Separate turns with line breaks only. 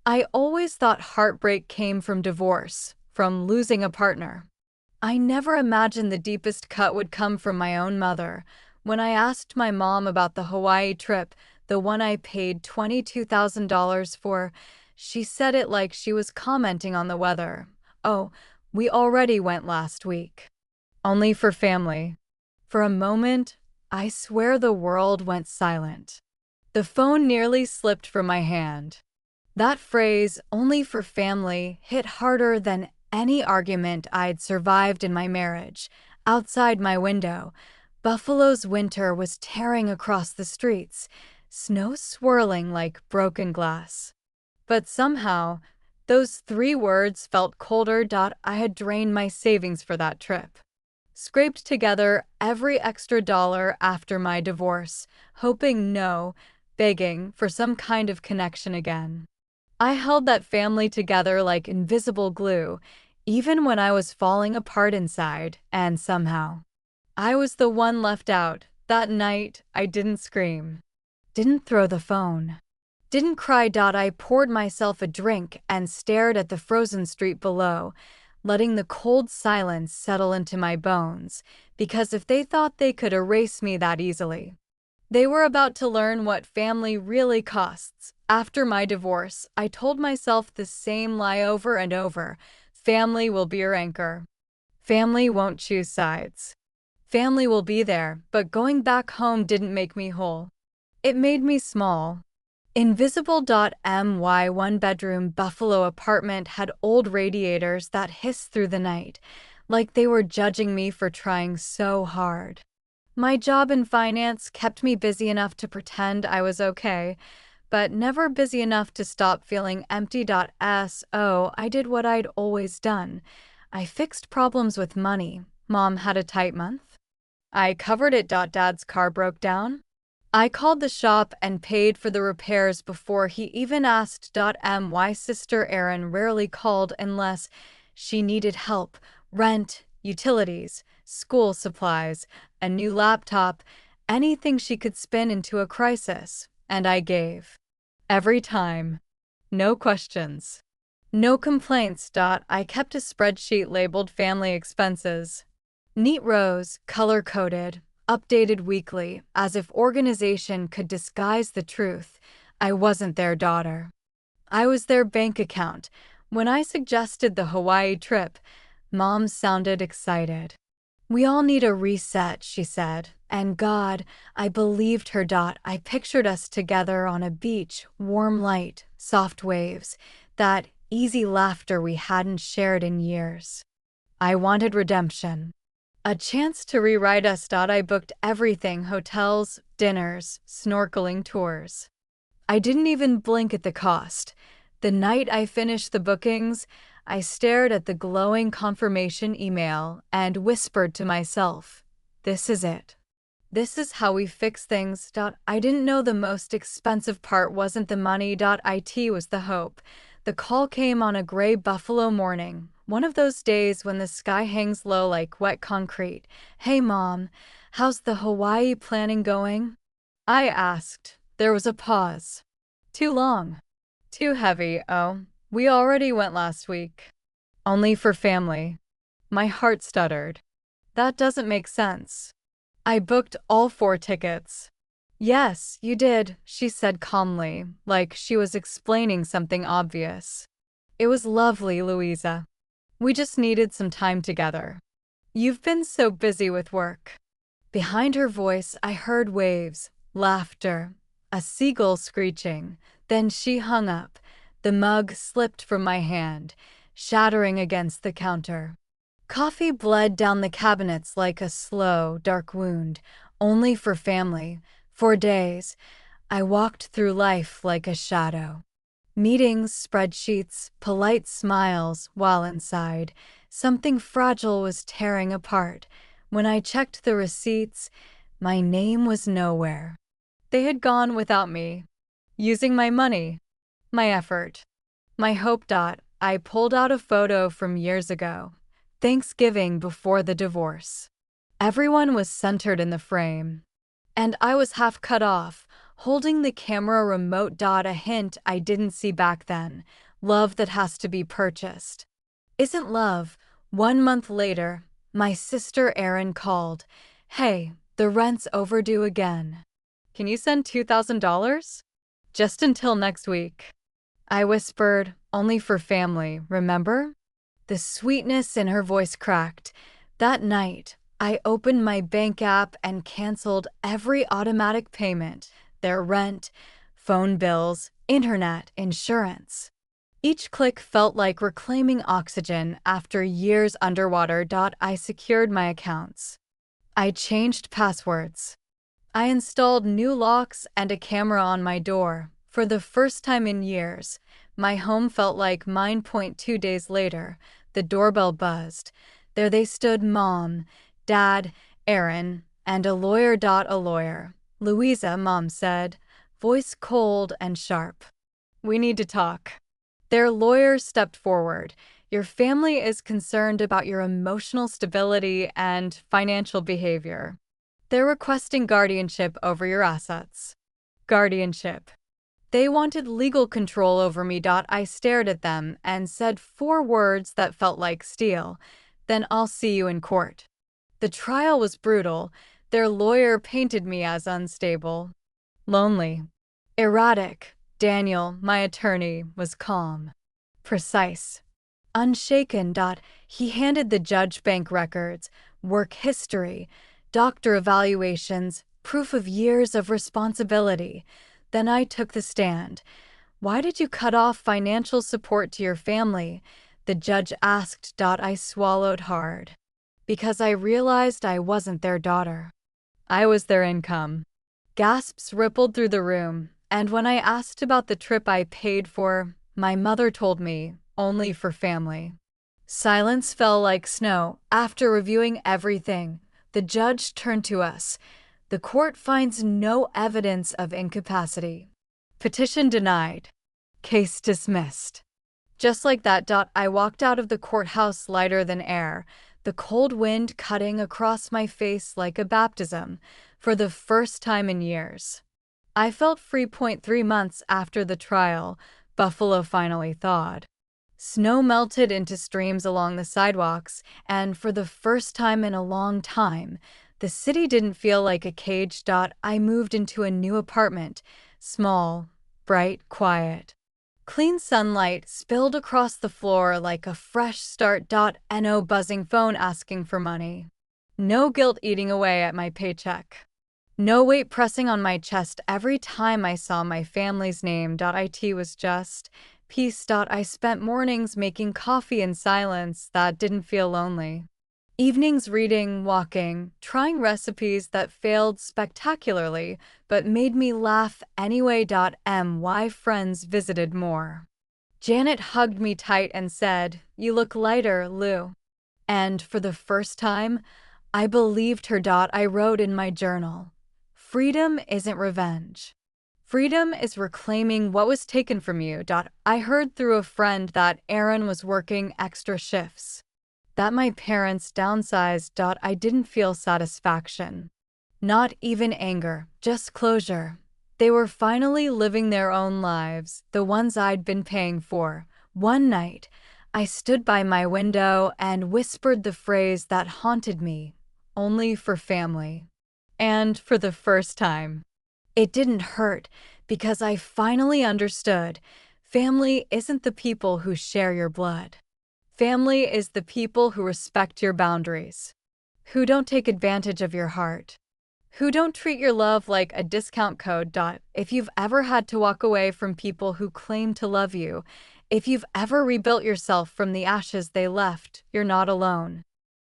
I always thought heartbreak came from divorce, from losing a partner. I never imagined the deepest cut would come from my own mother. When I asked my mom about the Hawaii trip, the one I paid $22,000 for, she said it like she was commenting on the weather. Oh, we already went last week. Only for family. For a moment, I swear the world went silent. The phone nearly slipped from my hand. That phrase, only for family, hit harder than any argument I'd survived in my marriage. Outside my window, Buffalo's winter was tearing across the streets, snow swirling like broken glass. But somehow, those 3 words felt colder. I had drained my savings for that trip. Scraped together every extra dollar after my divorce, hoping no, begging for some kind of connection again. I held that family together like invisible glue, even when I was falling apart inside, and somehow, I was the one left out. That night, I didn't scream, didn't throw the phone, didn't cry. I poured myself a drink and stared at the frozen street below, letting the cold silence settle into my bones, because if they thought they could erase me that easily, they were about to learn what family really costs. After my divorce, I told myself the same lie over and over. Family will be your anchor. Family won't choose sides. Family will be there, but going back home didn't make me whole. It made me small. Invisible. My one-bedroom Buffalo apartment had old radiators that hissed through the night, like they were judging me for trying so hard. My job in finance kept me busy enough to pretend I was okay, but never busy enough to stop feeling empty. I did what I'd always done. I fixed problems with money. Mom had a tight month. I covered it. Dad's car broke down. I called the shop and paid for the repairs before he even asked. My sister Erin rarely called unless she needed help. Rent, utilities, school supplies, a new laptop, anything she could spin into a crisis, and I gave. Every time. No questions. No complaints. I kept a spreadsheet labeled family expenses. Neat rows, color-coded, updated weekly, as if organization could disguise the truth. I wasn't their daughter. I was their bank account. When I suggested the Hawaii trip, Mom sounded excited. We all need a reset, she said. And God, I believed her. I pictured us together on a beach, warm light, soft waves, that easy laughter we hadn't shared in years. I wanted redemption. A chance to rewrite us. I booked everything: hotels, dinners, snorkeling tours. I didn't even blink at the cost. The night I finished the bookings, I stared at the glowing confirmation email and whispered to myself, "This is it. This is how we fix things." I didn't know the most expensive part wasn't the money. It was the hope. The call came on a gray Buffalo morning, one of those days when the sky hangs low like wet concrete. "Hey, Mom, how's the Hawaii planning going?" I asked. There was a pause. Too long. Too heavy. "Oh, we already went last week. Only for family." My heart stuttered. That doesn't make sense. I booked all 4 tickets. "Yes, you did," she said calmly, like she was explaining something obvious. "It was lovely, Louisa. We just needed some time together. You've been so busy with work." Behind her voice, I heard waves, laughter, a seagull screeching. Then she hung up. The mug slipped from my hand, shattering against the counter. Coffee bled down the cabinets like a slow, dark wound. Only for family. For days, I walked through life like a shadow. Meetings, spreadsheets, polite smiles, while inside, something fragile was tearing apart. When I checked the receipts, my name was nowhere. They had gone without me. Using my money, my effort, my hope. I pulled out a photo from years ago. Thanksgiving before the divorce. Everyone was centered in the frame. And I was half cut off, holding the camera remote. A hint I didn't see back then. Love that has to be purchased isn't love. 1 month later, my sister Erin called. Hey, the rent's overdue again. Can you send $2,000? Just until next week. I whispered, only for family, remember? The sweetness in her voice cracked. That night, I opened my bank app and canceled every automatic payment, their rent, phone bills, internet, insurance. Each click felt like reclaiming oxygen after years underwater. I secured my accounts. I changed passwords. I installed new locks and a camera on my door. For the first time in years, my home felt like mine. 2 days later, the doorbell buzzed. There they stood, Mom, Dad, Erin, and a lawyer. A lawyer. Louisa, Mom said, voice cold and sharp. We need to talk. Their lawyer stepped forward. Your family is concerned about your emotional stability and financial behavior. They're requesting guardianship over your assets. Guardianship. They wanted legal control over me. I stared at them and said 4 words that felt like steel. Then I'll see you in court. The trial was brutal. Their lawyer painted me as unstable, lonely, erratic. Daniel, my attorney, was calm, precise, unshaken. He handed the judge bank records, work history, doctor evaluations, proof of years of responsibility. Then I took the stand. Why did you cut off financial support to your family? The judge asked. I swallowed hard. Because I realized I wasn't their daughter. I was their income. Gasps rippled through the room, and when I asked about the trip I paid for, my mother told me, only for family. Silence fell like snow. After reviewing everything, the judge turned to us. The court finds no evidence of incapacity. Petition denied. Case dismissed. Just like that. I walked out of the courthouse lighter than air, the cold wind cutting across my face like a baptism. For the first time in years, I felt free. 3 months after the trial, Buffalo finally thawed. Snow melted into streams along the sidewalks, and for the first time in a long time, the city didn't feel like a cage. I moved into a new apartment, small, bright, quiet. Clean sunlight spilled across the floor like a fresh start. No buzzing phone asking for money. No guilt eating away at my paycheck. No weight pressing on my chest every time I saw my family's name. It was just peace. I spent mornings making coffee in silence that didn't feel lonely. Evenings reading, walking, trying recipes that failed spectacularly but made me laugh anyway. My friends visited more. Janet hugged me tight and said, "You look lighter, Lou." And for the first time, I believed her. I wrote in my journal, "Freedom isn't revenge. Freedom is reclaiming what was taken from you." I heard through a friend that Erin was working extra shifts, that my parents downsized. I didn't feel satisfaction. Not even anger, just closure. They were finally living their own lives, the ones I'd been paying for. One night, I stood by my window and whispered the phrase that haunted me, only for family. And for the first time, it didn't hurt because I finally understood. Family isn't the people who share your blood. Family is the people who respect your boundaries, who don't take advantage of your heart, who don't treat your love like a discount code. If you've ever had to walk away from people who claim to love you, if you've ever rebuilt yourself from the ashes they left, you're not alone.